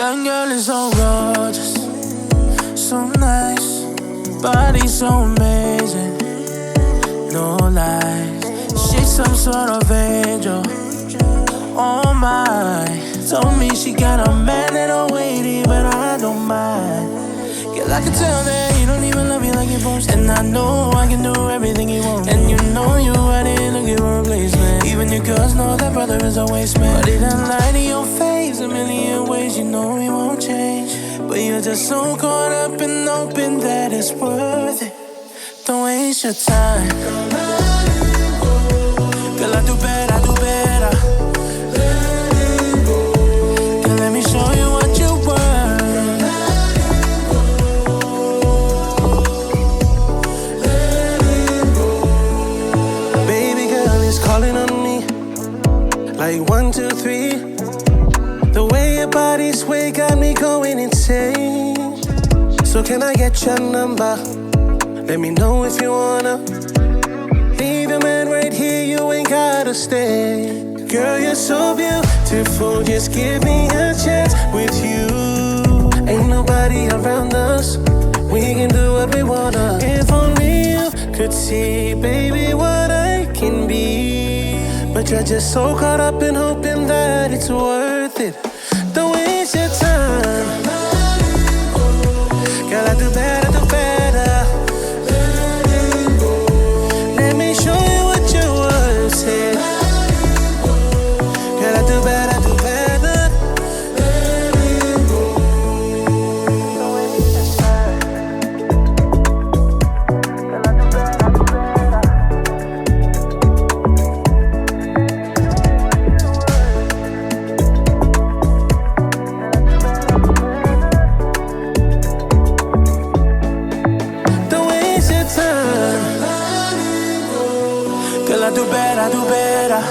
That girl is so gorgeous, so nice, body so amazing, no lies. She's some sort of angel, oh my. Told me she got a man that'll wait, but I don't mind. Girl, I can tell that you don't even love me like you're supposed to. And I know I can do everything you want. And you know you out here looking for a replacement. Even your girls know that brother is a waste man. But it don't lie to your face a million ways. You know he won't change, but you're just so caught up and hoping that it's worth it. Don't waste your time. Girl, I do better, I do better. Girl, let me show you what you worth. Baby girl is calling on me like 1, 2, 3. The way your body sway got me going insane. So can I get your number? Let me know if you wanna. Leave your man right here, you ain't gotta stay. Girl, you're so beautiful, just give me a chance with you. Ain't nobody around us, we can do what we wanna. If only you could see, baby, what I can be. But you're just so caught up in hoping that it's worth it. Don't waste your time. Girl, I do better, do better. Let me show you what you worth, say. Girl, I do better, do better. Don't waste your time. Girl, I do better, do better. Don't waste your time. Girl, I do better, do better.